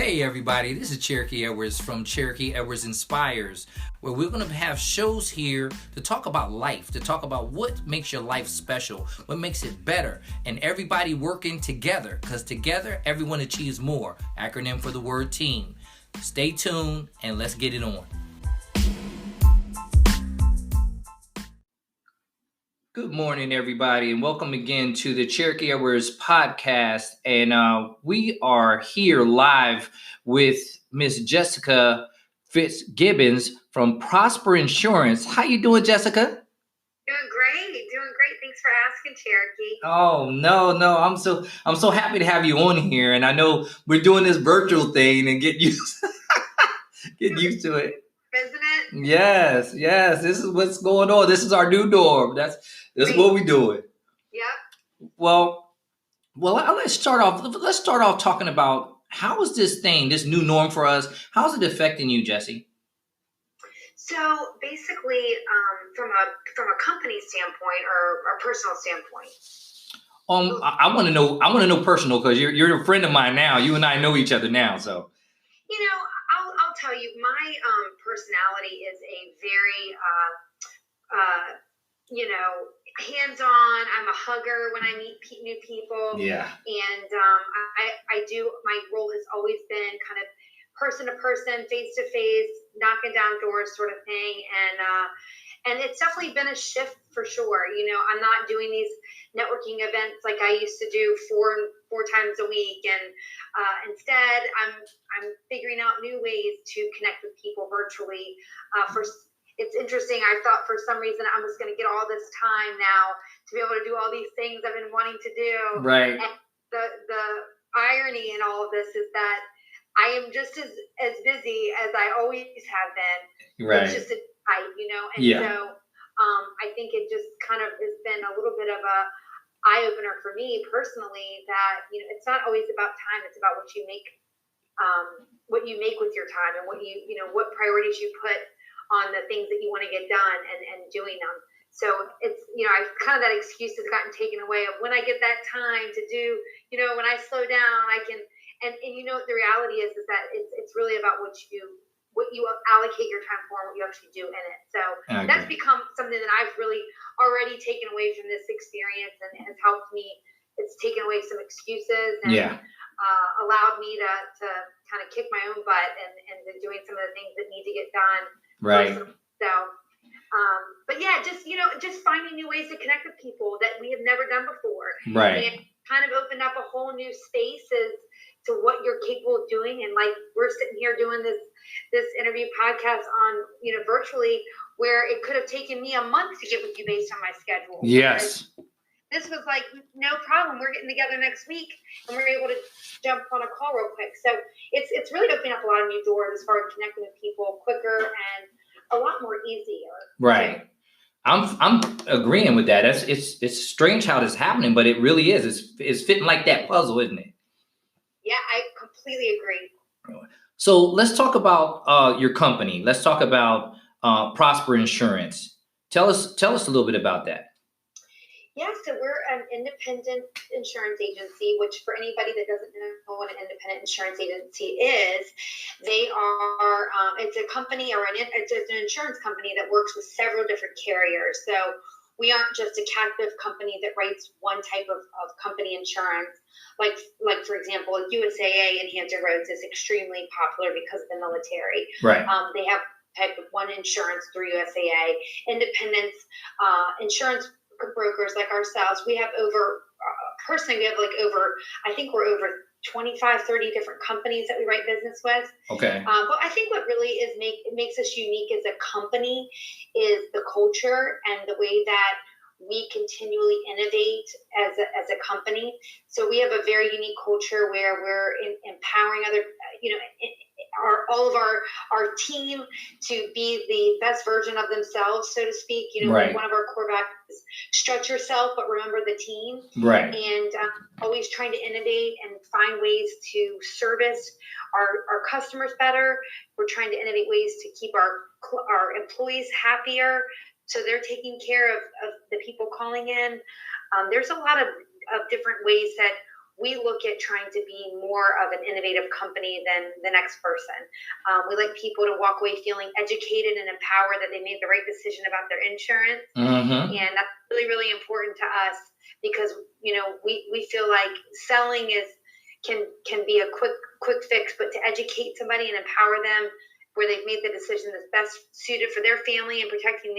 Hey everybody, this is Cherokee Edwards from Cherokee Edwards Inspires, where we're going to have shows here to talk about life, to talk about what makes your life special, what makes it better, and everybody working together, because together everyone achieves more. Acronym for the word team. Stay tuned and let's get it on. Good morning, everybody, and welcome again to the Cherokee Edwards podcast. And we are here live with Miss Jessica Fitzgibbons from Prosper Insurance. How you doing, Jessica? Doing great. Thanks for asking, Cherokee. Oh, no. I'm so happy to have you on here. And I know we're doing this virtual thing and get used to it. Isn't it? Yes. This is what's going on. This is our new norm. This is what we're doing. Yep. Well, let's start off talking about how is this new norm for us? How's it affecting you, Jessie? So basically, from a company standpoint or a personal standpoint. I want to know personal, because you're a friend of mine now. You and I know each other now, so. I'll tell you, my personality is a very hands-on. I'm a hugger when I meet new people. Yeah. And my role has always been kind of person to person, face to face, knocking down doors sort of thing. And it's definitely been a shift for sure. I'm not doing these networking events like I used to do four times a week. And instead, I'm figuring out new ways to connect with people virtually. It's interesting. I thought for some reason I was going to get all this time now to be able to do all these things I've been wanting to do. Right. And the irony in all of this is that I am just as busy as I always have been. Right. It's just a tight, And yeah. So I think it just kind of has been a little bit of a eye opener for me personally that it's not always about time. It's about what you make with your time and what priorities you put on the things that you want to get done and doing them. So it's, I've kind of that excuse has gotten taken away of when I get that time to do, when I slow down, I can, and the reality is that it's really about what you allocate your time for and what you actually do in it. So that's become something that I've really already taken away from this experience and has helped me. It's taken away some excuses and allowed me to kind of kick my own butt and doing some of the things that need to get done. Right. So, but yeah, just finding new ways to connect with people that we have never done before. Right. And kind of opened up a whole new space as to what you're capable of doing. And like we're sitting here doing this interview podcast on, virtually, where it could have taken me a month to get with you based on my schedule. Yes. This was like, no problem. We're getting together next week and we're able to jump on a call real quick. So it's really opening up a lot of new doors as far as connecting with people quicker and a lot more easier. Right. I'm agreeing with that. It's strange how this is happening, but it really is. It's fitting like that puzzle, isn't it? Yeah, I completely agree. So let's talk about your company. Let's talk about Prosper Insurance. Tell us a little bit about that. Yeah, so we're an independent insurance agency, which for anybody that doesn't know what an independent insurance agency is, they are, it's a company it's an insurance company that works with several different carriers. So we aren't just a captive company that writes one type of company insurance. Like for example, USAA in Hampton Roads is extremely popular because of the military. Right. They have type of one insurance through USAA. Independents, insurance brokers like ourselves, we have personally, I think we're over 25, 30 different companies that we write business with. Okay. But I think what really makes us unique as a company is the culture and the way that we continually innovate as a company. So we have a very unique culture where we're empowering other, all of our team to be the best version of themselves, so to speak. Right. One of our core values is stretch yourself, but remember the team. Right. And always trying to innovate and find ways to service our customers better. We're trying to innovate ways to keep our employees happier, so they're taking care of the people calling in. There's a lot of different ways that we look at trying to be more of an innovative company than the next person. We like people to walk away feeling educated and empowered that they made the right decision about their insurance. Mm-hmm. And that's really, really important to us because, we feel like selling can be a quick fix, but to educate somebody and empower them where they've made the decision that's best suited for their family and protecting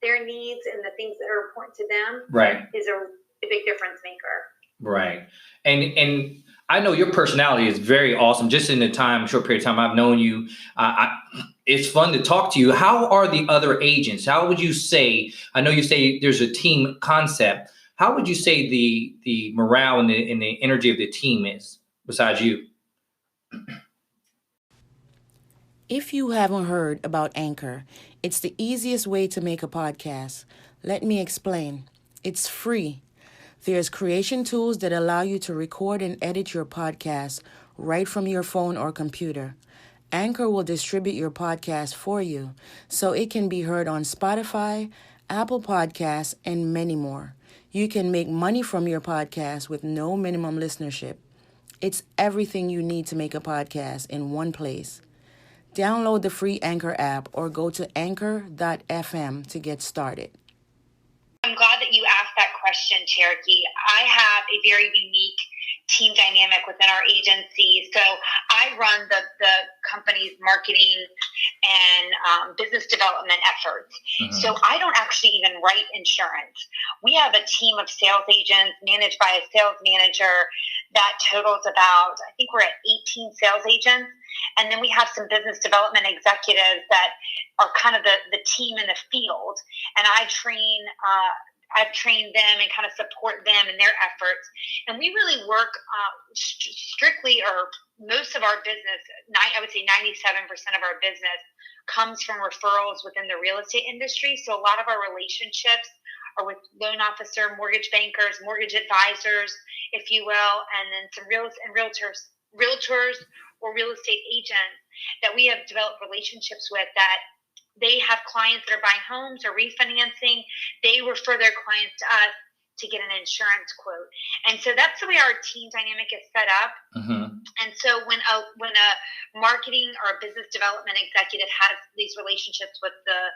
their needs and the things that are important to them, right, is a big difference maker. Right. And I know your personality is very awesome. Just in the short period of time I've known you, it's fun to talk to you. How are the other agents? How would you say, I know you say there's a team concept. How would you say the morale and the energy of the team is besides you? If you haven't heard about Anchor, it's the easiest way to make a podcast. Let me explain. It's free. There's creation tools that allow you to record and edit your podcast right from your phone or computer. Anchor will distribute your podcast for you so it can be heard on Spotify, Apple Podcasts, and many more. You can make money from your podcast with no minimum listenership. It's everything you need to make a podcast in one place. Download the free Anchor app or go to anchor.fm to get started. I'm glad that you asked that question, Cherokee. I have a very unique team dynamic within our agency. So I run the company's marketing and business development efforts. Mm-hmm. So I don't actually even write insurance. We have a team of sales agents managed by a sales manager that totals about, I think we're at 18 sales agents. And then we have some business development executives that are kind of the team in the field. And I've trained them and kind of support them in their efforts. And we really work strictly, or most of our business, I would say 97% of our business comes from referrals within the real estate industry. So a lot of our relationships are with loan officer, mortgage bankers, mortgage advisors, if you will, and then some realtors or real estate agents that we have developed relationships with, that they have clients that are buying homes or refinancing. They refer their clients to us to get an insurance quote. And so that's the way our team dynamic is set up. Mm-hmm. And so when a marketing or a business development executive has these relationships with the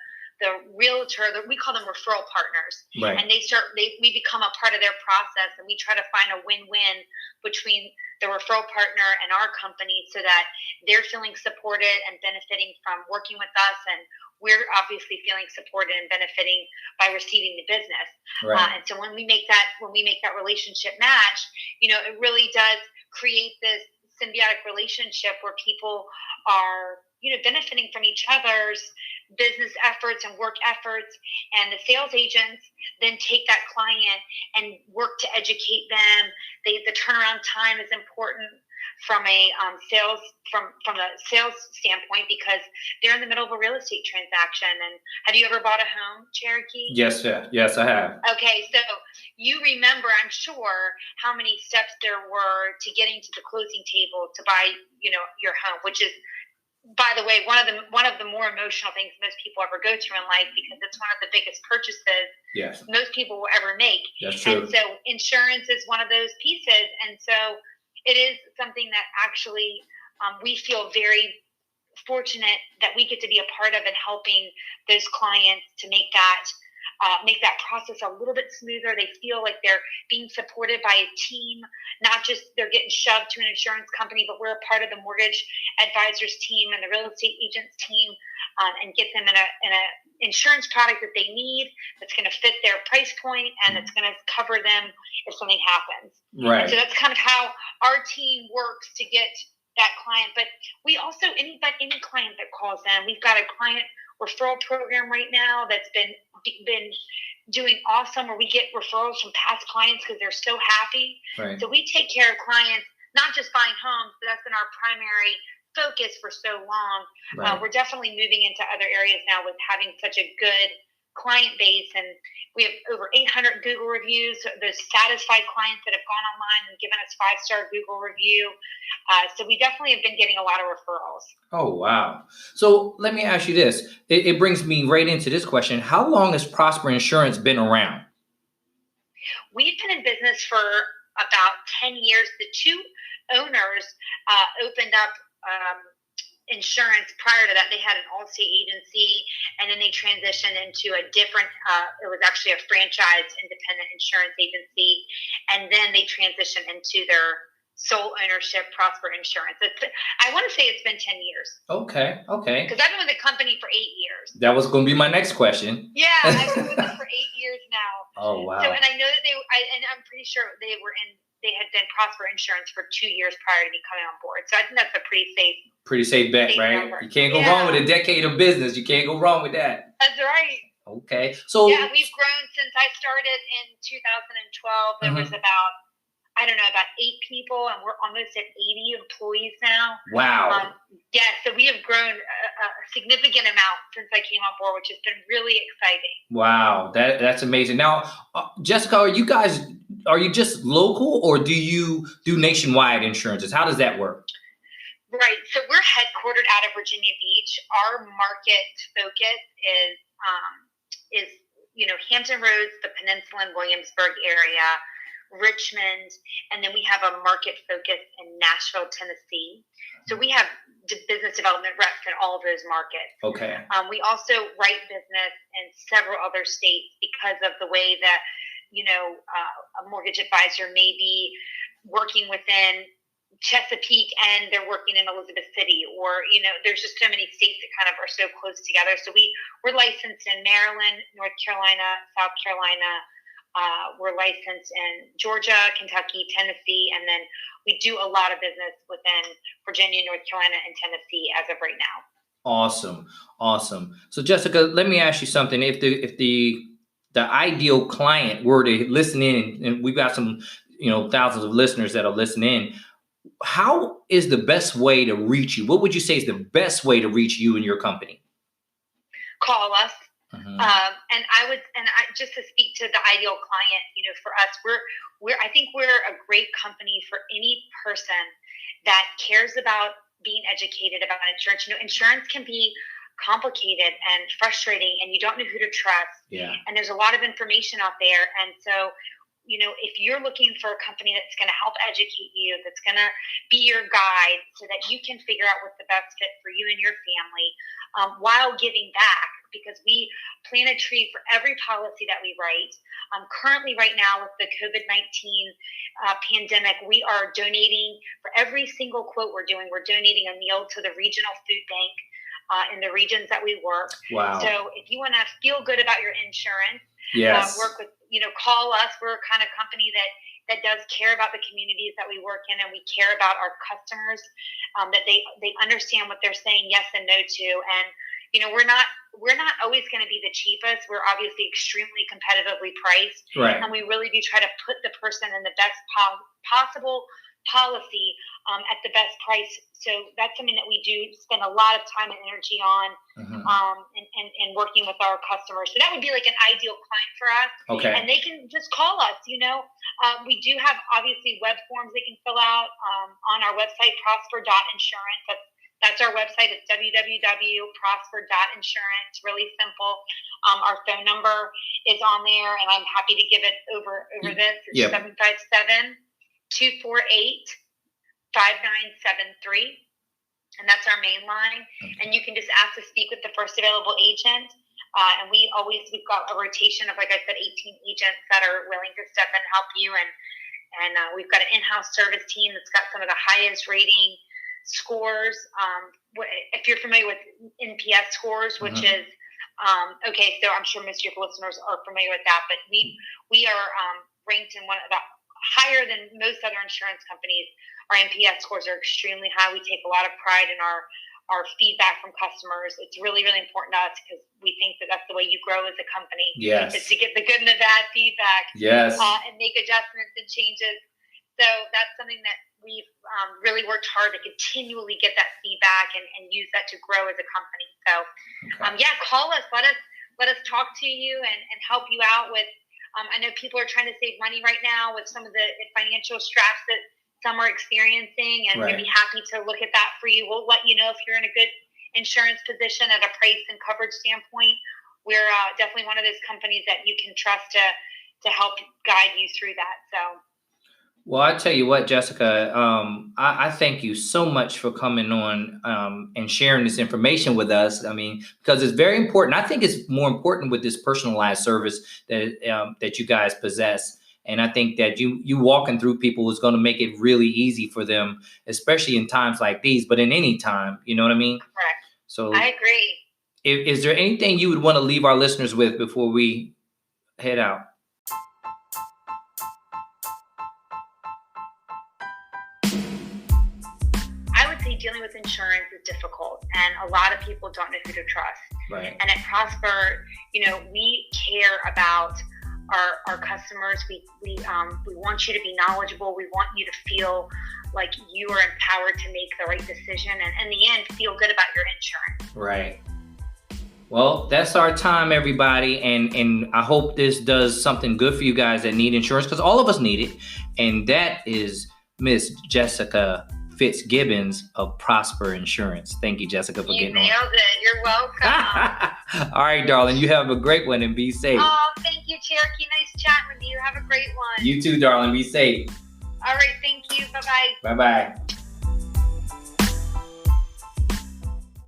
realtor, we call them referral partners. Right. And we become a part of their process, and we try to find a win-win between the referral partner and our company so that they're feeling supported and benefiting from working with us, and we're obviously feeling supported and benefiting by receiving the business. Right. And so when we make that relationship match, it really does create this symbiotic relationship where people are benefiting from each other's business efforts and work efforts, and the sales agents then take that client and work to educate them. The turnaround time is important from a sales standpoint, because they're in the middle of a real estate transaction. And have you ever bought a home, Cherokee? Yes, I have. Okay, so you remember, I'm sure, how many steps there were to getting to the closing table to buy, your home, which is, by the way, one of the more emotional things most people ever go through in life, because it's one of the biggest purchases most people will ever make. That's true. And so insurance is one of those pieces. And so it is something that actually we feel very fortunate that we get to be a part of, and helping those clients to make that process a little bit smoother. They feel like they're being supported by a team, not just they're getting shoved to an insurance company, but we're a part of the mortgage advisors team and the real estate agents team, and get them in a insurance product that they need, that's going to fit their price point, and that's going to cover them if something happens. Right. And so that's kind of how our team works to get that client. But we also, any client that calls in, we've got a client referral program right now that's been doing awesome, where we get referrals from past clients because they're so happy. Right. So we take care of clients, not just buying homes, but that's been our primary focus for so long. Right. We're definitely moving into other areas now with having such a good client base, and we have over 800 Google reviews. Those satisfied clients that have gone online and given us 5-star Google review. So we definitely have been getting a lot of referrals. Oh, wow. So let me ask you this. It brings me right into this question. How long has Prosper Insurance been around? We've been in business for about 10 years. The two owners opened up insurance. Prior to that, they had an Allstate agency, and then they transitioned into a different, it was actually a franchise independent insurance agency, and then they transitioned into their sole ownership, Prosper Insurance. I want to say it's been 10 years. Okay. Because I've been with the company for 8 years. That was going to be my next question. Yeah, I've been with them for 8 years now. Oh, wow. So, and I know that and I'm pretty sure they had been Prosper Insurance for 2 years prior to me coming on board. So I think that's a pretty safe bet, right? number. You can't go wrong with a decade of business. You can't go wrong with that. That's right. Okay. So yeah, we've grown since I started in 2012. There was about 8 people, and we're almost at 80 employees now. Wow. So we have grown a significant amount since I came on board, which has been really exciting. Wow, that's amazing. Now, Jessica, are you just local, or do you do nationwide insurances? How does that work? Right. So we're headquartered out of Virginia Beach. Our market focus is Hampton Roads, the Peninsula and Williamsburg area, Richmond, and then we have a market focus in Nashville, Tennessee. So we have business development reps in all of those markets. Okay. We also write business in several other states because of the way that, a mortgage advisor may be working within Chesapeake and they're working in Elizabeth City, or, there's just so many states that kind of are so close together. So we're licensed in Maryland, North Carolina, South Carolina. We're licensed in Georgia, Kentucky, Tennessee, and then we do a lot of business within Virginia, North Carolina, and Tennessee as of right now. Awesome. So Jessica, let me ask you something. If the ideal client were to listen in, and we've got some, thousands of listeners that'll listen in, how is the best way to reach you? What would you say is the best way to reach you and your company? Call us. Just to speak to the ideal client, for us, I think we're a great company for any person that cares about being educated about insurance. Insurance can be complicated and frustrating, and you don't know who to trust. Yeah. And there's a lot of information out there. And so, if you're looking for a company that's going to help educate you, that's going to be your guide so that you can figure out what's the best fit for you and your family, while giving back, because we plant a tree for every policy that we write. Currently right now with the COVID-19 pandemic, we are donating for every single quote we're doing. We're donating a meal to the regional food bank in the regions that we work. Wow. So if you want to feel good about your insurance, yes, work with, call us. We're a kind of company that does care about the communities that we work in, and we care about our customers, that they understand what they're saying yes and no to. And, we're not always going to be the cheapest. We're obviously extremely competitively priced. Right. And we really do try to put the person in the best possible policy at the best price. So that's something that we do spend a lot of time and energy on, and working with our customers. So that would be like an ideal client for us. Okay. And they can just call us. We do have obviously web forms they can fill out on our website, prosper.insurance. That's our website. It's www.prosper.insurance. Really simple. Our phone number is on there, and I'm happy to give it over this. It's 757-248-5973. And that's our main line. Okay. And you can just ask to speak with the first available agent. And we've got a rotation of, like I said, 18 agents that are willing to step in and help you. And we've got an in-house service team that's got some of the highest rating scores. If you're familiar with NPS scores, which is, so I'm sure most of your listeners are familiar with that, but we are ranked in one of the higher than most other insurance companies. Our NPS scores are extremely high. We take a lot of pride in our feedback from customers. It's really, really important to us because we think that that's the way you grow as a company. Yes. Is to get the good and the bad feedback. Yes. And make adjustments and changes. So that's something that we've really worked hard to continually get that feedback and use that to grow as a company. So, call us. Let us talk to you and help you out with. I know people are trying to save money right now with some of the financial straps that some are experiencing, and we'd be happy to look at that for you. We'll let you know if you're in a good insurance position at a price and coverage standpoint. We're definitely one of those companies that you can trust to help guide you through that. So. Well, I tell you what, Jessica, I thank you so much for coming on and sharing this information with us. I mean, because it's very important. I think it's more important with this personalized service that you guys possess. And I think that you walking through people is going to make it really easy for them, especially in times like these, but in any time, you know what I mean? Correct. So I agree. is there anything you would want to leave our listeners with before we head out? I would say dealing with insurance is difficult, and a lot of people don't know who to trust. Right. And at Prosper, we care about our customers. We want you to be knowledgeable. We want you to feel like you are empowered to make the right decision, and in the end, feel good about your insurance. Right. Well, that's our time, everybody, and I hope this does something good for you guys that need insurance, because all of us need it. And that is Miss Jessica Fitzgibbons of Prosper Insurance. Thank you, Jessica, for getting on. You nailed it. You're welcome. All right, darling. You have a great one and be safe. Oh, thank you, Cherokee. Nice chatting with you. Have a great one. You too, darling. Be safe. All right. Thank you. Bye-bye. Bye-bye.